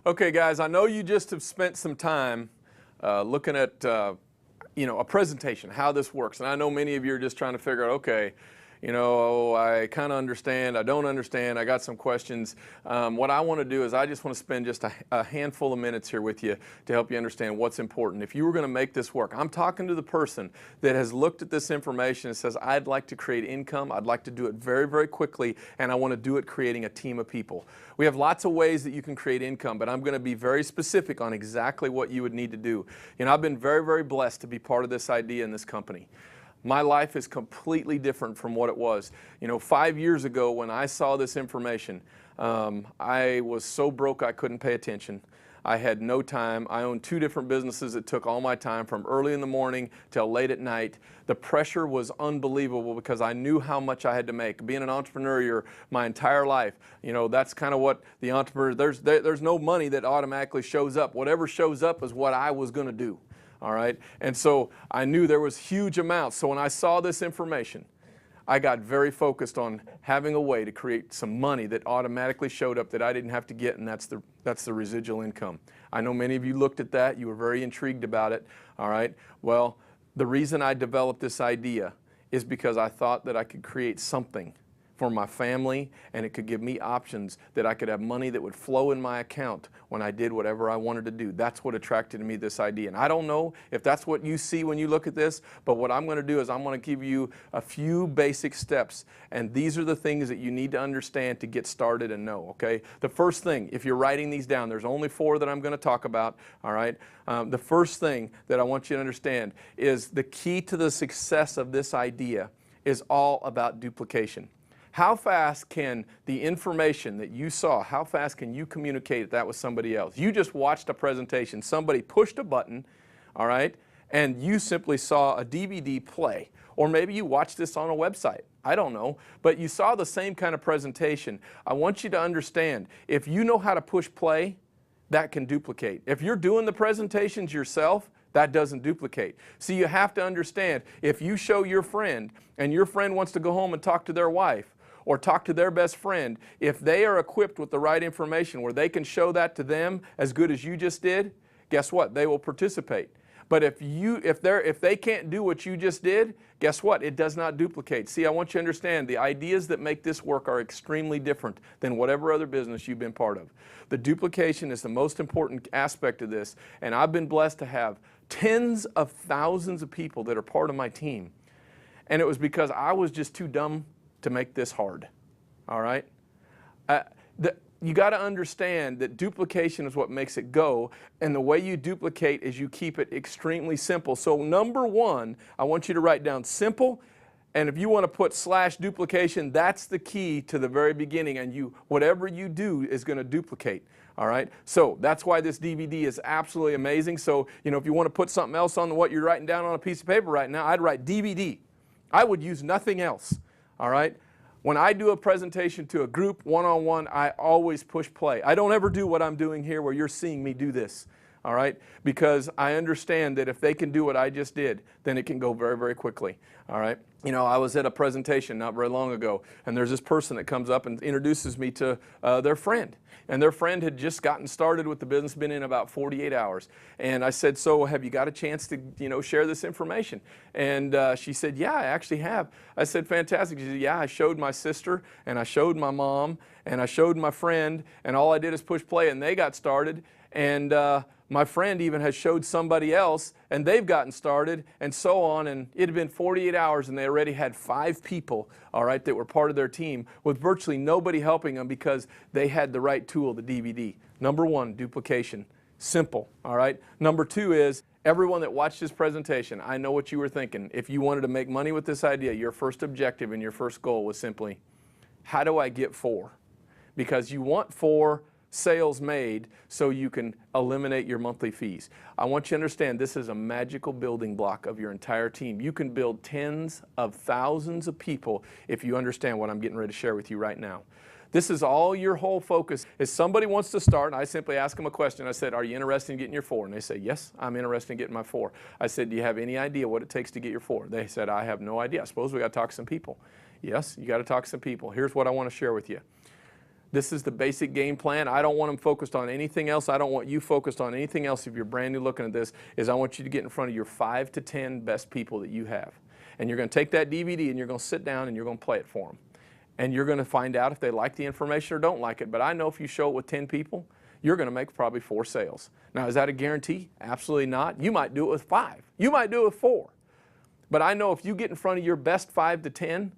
Okay, guys, I know you just have spent some time looking at a presentation, how this works. And I know many of you are just trying to figure out, okay, I kind of understand, I don't understand, I got some questions. What I want to do is I just want to spend just a handful of minutes here with you to help you understand what's important. If you were going to make this work, I'm talking to the person that has looked at this information and says, I'd like to create income, I'd like to do it very, very quickly, and I want to do it creating a team of people. We have lots of ways that you can create income, but I'm going to be very specific on exactly what you would need to do. I've been very, very blessed to be part of this idea in this company. My life is completely different from what it was. 5 years ago when I saw this information, I was so broke I couldn't pay attention. I had no time. I owned 2 different businesses that took all my time from early in the morning till late at night. The pressure was unbelievable because I knew how much I had to make. Being an entrepreneur my entire life, that's kind of what the entrepreneur, there's no money that automatically shows up. Whatever shows up is what I was going to do. All right, and so I knew there was huge amounts. So when I saw this information, I got very focused on having a way to create some money that automatically showed up that I didn't have to get, and that's the residual income. I know many of you looked at that. You were very intrigued about it. All right, well, the reason I developed this idea is because I thought that I could create something for my family, and it could give me options that I could have money that would flow in my account when I did whatever I wanted to do. That's what attracted me to this idea. And I don't know if that's what you see when you look at this, but what I'm going to do is I'm going to give you a few basic steps, and these are the things that you need to understand to get started and know, okay? The first thing, if you're writing these down, there's only 4 that I'm going to talk about, all right? The first thing that I want you to understand is the key to the success of this idea is all about duplication. How fast can the information that you saw, how fast can you communicate that with somebody else? You just watched a presentation. Somebody pushed a button, all right, and you simply saw a DVD play. Or maybe you watched this on a website. I don't know. But you saw the same kind of presentation. I want you to understand, if you know how to push play, that can duplicate. If you're doing the presentations yourself, that doesn't duplicate. See, you have to understand, if you show your friend, and your friend wants to go home and talk to their wife, or talk to their best friend, if they are equipped with the right information where they can show that to them as good as you just did, guess what? They will participate. But if they can't do what you just did, guess what? It does not duplicate. See, I want you to understand the ideas that make this work are extremely different than whatever other business you've been part of. The duplication is the most important aspect of this, and I've been blessed to have tens of thousands of people that are part of my team. And it was because I was just too dumb to make this hard, all right? You got to understand that duplication is what makes it go, and the way you duplicate is you keep it extremely simple. So number 1, I want you to write down simple, and if you want to put /duplication, that's the key to the very beginning, and whatever you do is going to duplicate. All right, so that's why this DVD is absolutely amazing. So if you want to put something else on what you're writing down on a piece of paper right now, I'd write DVD. I would use nothing else. All right. When I do a presentation to a group one-on-one, I always push play. I don't ever do what I'm doing here where you're seeing me do this. All right, because I understand that if they can do what I just did, then it can go very, very quickly. All right. I was at a presentation not very long ago, and there's this person that comes up and introduces me to their friend. And their friend had just gotten started with the business, been in about 48 hours. And I said, so have you got a chance to, share this information? And she said, yeah, I actually have. I said, fantastic. She said, yeah, I showed my sister, and I showed my mom, and I showed my friend, and all I did is push play, and they got started. And my friend even has showed somebody else, and they've gotten started, and so on. And it had been 48 hours, and they already had 5 people, all right, that were part of their team, with virtually nobody helping them because they had the right tool, the DVD. Number 1, duplication. Simple, all right? Number 2 is, everyone that watched this presentation, I know what you were thinking. If you wanted to make money with this idea, your first objective and your first goal was simply, how do I get 4? Because you want 4 sales made so you can eliminate your monthly fees. I want you to understand this is a magical building block of your entire team. You can build tens of thousands of people if you understand what I'm getting ready to share with you right now. This is all your whole focus. If somebody wants to start, I simply ask them a question. I said, are you interested in getting your 4? And they say, yes, I'm interested in getting my 4. I said, do you have any idea what it takes to get your 4? They said, I have no idea. I suppose we got to talk to some people. Yes, you got to talk to some people. Here's what I want to share with you. This is the basic game plan. I don't want them focused on anything else. I don't want you focused on anything else if you're brand new looking at this, is I want you to get in front of your 5 to 10 best people that you have. And you're going to take that DVD and you're going to sit down and you're going to play it for them. And you're going to find out if they like the information or don't like it. But I know if you show it with 10 people, you're going to make probably 4 sales. Now, is that a guarantee? Absolutely not. You might do it with 5. You might do it with 4. But I know if you get in front of your best 5 to 10,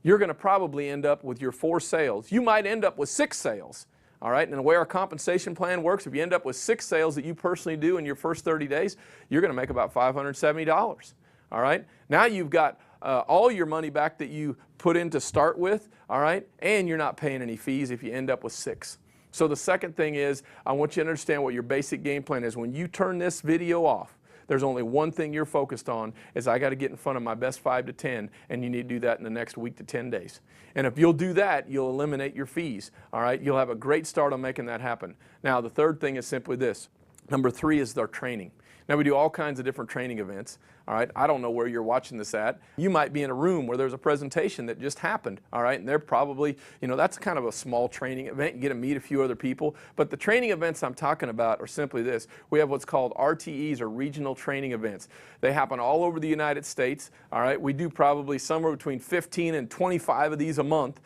you're going to probably end up with your 4 sales. You might end up with 6 sales. All right, and the way our compensation plan works, if you end up with 6 sales that you personally do in your first 30 days, you're going to make about $570. All right, now you've got all your money back that you put in to start with, all right, and you're not paying any fees if you end up with 6. So the second thing is, I want you to understand what your basic game plan is. When you turn this video off, there's only one thing you're focused on, is I got to get in front of my best 5 to 10, and you need to do that in the next week to 10 days. And if you'll do that, you'll eliminate your fees, all right? You'll have a great start on making that happen. Now, the third thing is simply this. Number 3 is our training. Now, we do all kinds of different training events, all right? I don't know where you're watching this at. You might be in a room where there's a presentation that just happened, all right? And they're probably, you know, that's kind of a small training event. You get to meet a few other people. But the training events I'm talking about are simply this. We have what's called RTEs, or regional training events. They happen all over the United States, all right? We do probably somewhere between 15 and 25 of these a month.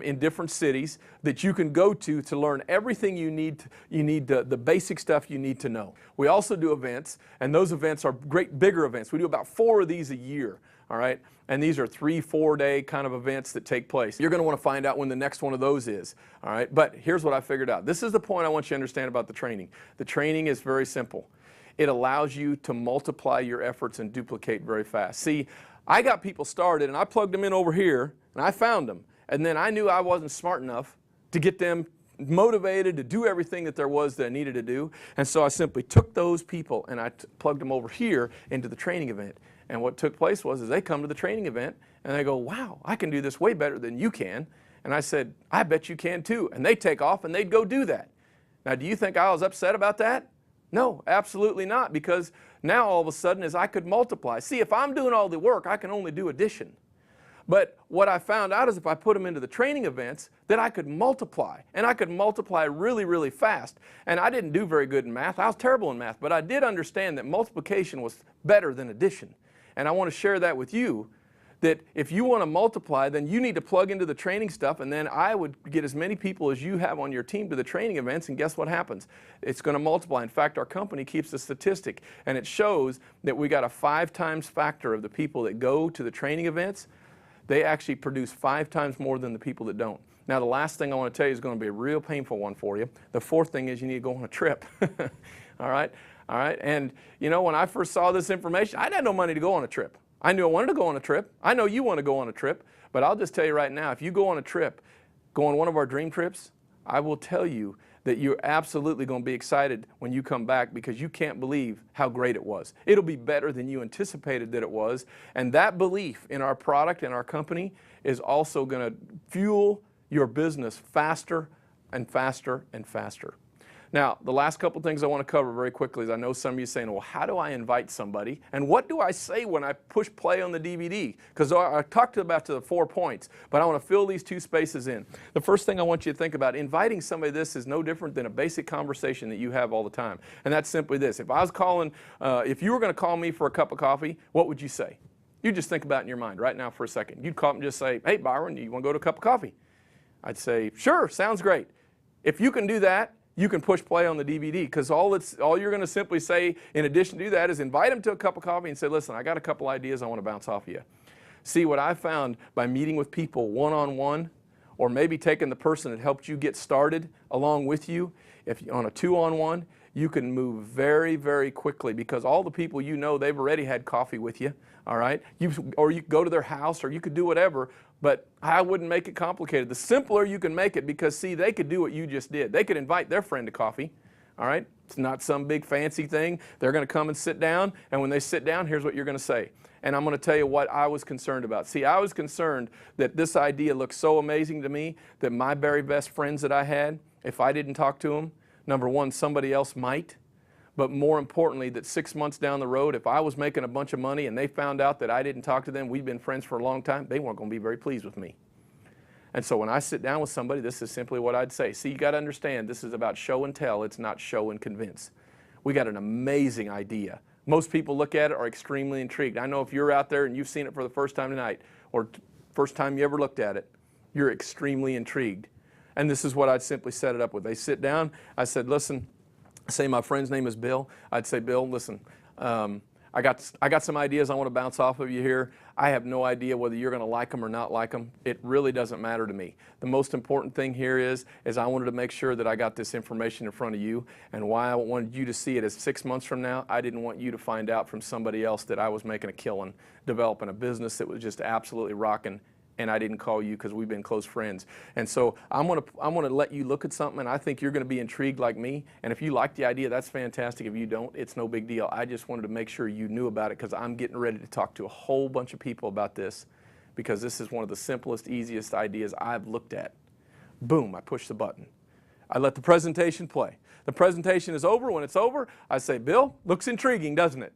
In different cities that you can go to learn everything you need. The basic stuff you need to know. We also do events, and those events are great bigger events. We do about 4 of these a year, all right? And these are 3-4 day kind of events that take place. You're going to want to find out when the next one of those is, all right? But here's what I figured out. This is the point I want you to understand about the training. The training is very simple. It allows you to multiply your efforts and duplicate very fast. See, I got people started, and I plugged them in over here, and I found them. And then I knew I wasn't smart enough to get them motivated to do everything that there was that I needed to do. And so I simply took those people and I plugged them over here into the training event. And what took place was they come to the training event and they go, wow, I can do this way better than you can. And I said, I bet you can too. And they take off and they'd go do that. Now, do you think I was upset about that? No, absolutely not, because now all of a sudden is I could multiply. See, if I'm doing all the work, I can only do addition. But what I found out is if I put them into the training events, that I could multiply. And I could multiply really, really fast. And I didn't do very good in math. I was terrible in math. But I did understand that multiplication was better than addition. And I want to share that with you, that if you want to multiply, then you need to plug into the training stuff. And then I would get as many people as you have on your team to the training events. And guess what happens? It's going to multiply. In fact, our company keeps a statistic. And it shows that we got a 5 times factor of the people that go to the training events. They actually produce 5 times more than the people that don't. Now, the last thing I want to tell you is going to be a real painful one for you. The fourth thing is you need to go on a trip. All right? All right? And, you know, when I first saw this information, I had no money to go on a trip. I knew I wanted to go on a trip. I know you want to go on a trip. But I'll just tell you right now, if you go on a trip, go on one of our dream trips, I will tell you that you're absolutely going to be excited when you come back, because you can't believe how great it was. It'll be better than you anticipated that it was. And that belief in our product and our company is also going to fuel your business faster and faster and faster. Now, the last couple things I want to cover very quickly is I know some of you are saying, well, how do I invite somebody? And what do I say when I push play on the DVD? Because I talked about the 4 points, but I want to fill these 2 spaces in. The first thing I want you to think about, inviting somebody to this is no different than a basic conversation that you have all the time. And that's simply this. If I was calling, if you were going to call me for a cup of coffee, what would you say? You just think about it in your mind right now for a second. You'd call up and just say, hey, Byron, you want to go to a cup of coffee? I'd say, sure, sounds great. If you can do that, you can push play on the DVD, because all you're going to simply say in addition to that is invite them to a cup of coffee and say, listen, I got a couple ideas I want to bounce off of you. See, what I found by meeting with people one-on-one, or maybe taking the person that helped you get started along with you, if on a 2-on-1, you can move very, very quickly, because all the people you know, they've already had coffee with you, all right? Or you could go to their house, or you could do whatever, but I wouldn't make it complicated. The simpler you can make it, because see, they could do what you just did. They could invite their friend to coffee, all right? It's not some big fancy thing. They're going to come and sit down, and when they sit down, here's what you're going to say. And I'm going to tell you what I was concerned about. See, I was concerned that this idea looked so amazing to me that my very best friends that I had, if I didn't talk to them, number one, somebody else might. But more importantly, that 6 months down the road, if I was making a bunch of money and they found out that I didn't talk to them, we'd been friends for a long time, they weren't going to be very pleased with me. And so when I sit down with somebody, this is simply what I'd say. See, you got to understand, this is about show and tell. It's not show and convince. We got an amazing idea. Most people look at it are extremely intrigued. I know if you're out there and you've seen it for the first time tonight, or first time you ever looked at it, you're extremely intrigued. And this is what I'd simply set it up with. They sit down. I said, listen, say my friend's name is Bill. I'd say, Bill, listen, I got some ideas I want to bounce off of you here. I have no idea whether you're going to like them or not like them. It really doesn't matter to me. The most important thing here is I wanted to make sure that I got this information in front of you, and why I wanted you to see it is 6 months from now, I didn't want you to find out from somebody else that I was making a killing, developing a business that was just absolutely rocking, and I didn't call you because we've been close friends. And so I'm gonna let you look at something, and I think you're gonna be intrigued like me. And if you like the idea, that's fantastic. If you don't, it's no big deal. I just wanted to make sure you knew about it, because I'm getting ready to talk to a whole bunch of people about this, because this is one of the simplest, easiest ideas I've looked at. Boom, I push the button. I let the presentation play. The presentation is over. When it's over, I say, Bill, looks intriguing, doesn't it?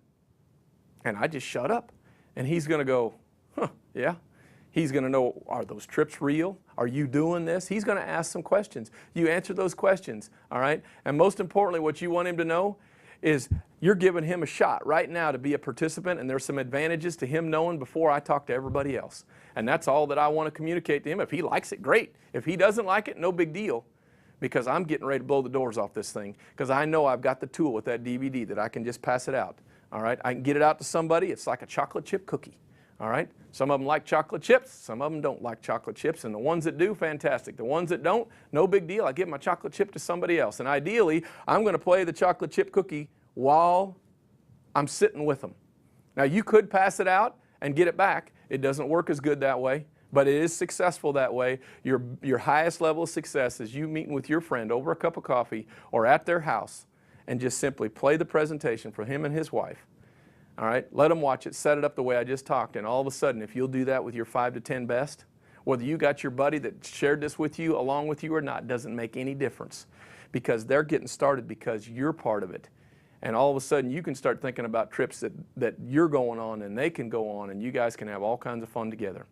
And I just shut up. And he's gonna go, huh, yeah. He's going to know, are those trips real? Are you doing this? He's going to ask some questions. You answer those questions, all right? And most importantly, what you want him to know is you're giving him a shot right now to be a participant, and there's some advantages to him knowing before I talk to everybody else. And that's all that I want to communicate to him. If he likes it, great. If he doesn't like it, no big deal, because I'm getting ready to blow the doors off this thing, because I know I've got the tool with that DVD that I can just pass it out, all right? I can get it out to somebody. It's like a chocolate chip cookie. All right? Some of them like chocolate chips, some of them don't like chocolate chips, and the ones that do, fantastic. The ones that don't, no big deal. I give my chocolate chip to somebody else. And ideally, I'm going to play the chocolate chip cookie while I'm sitting with them. Now, you could pass it out and get it back. It doesn't work as good that way, but it is successful that way. Your highest level of success is you meeting with your friend over a cup of coffee or at their house and just simply play the presentation for him and his wife. All right, let them watch it, set it up the way I just talked, and all of a sudden, if you'll do that with your 5 to 10 best, whether you got your buddy that shared this with you along with you or not, doesn't make any difference, because they're getting started because you're part of it. And all of a sudden, you can start thinking about trips that you're going on and they can go on, and you guys can have all kinds of fun together.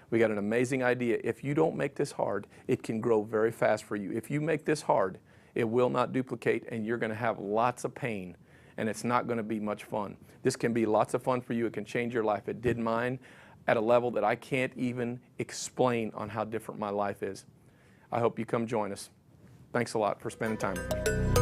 We got an amazing idea. If you don't make this hard, it can grow very fast for you. If you make this hard, it will not duplicate, and you're going to have lots of pain, and it's not going to be much fun. This can be lots of fun for you. It can change your life. It did mine at a level that I can't even explain on how different my life is. I hope you come join us. Thanks a lot for spending time with me.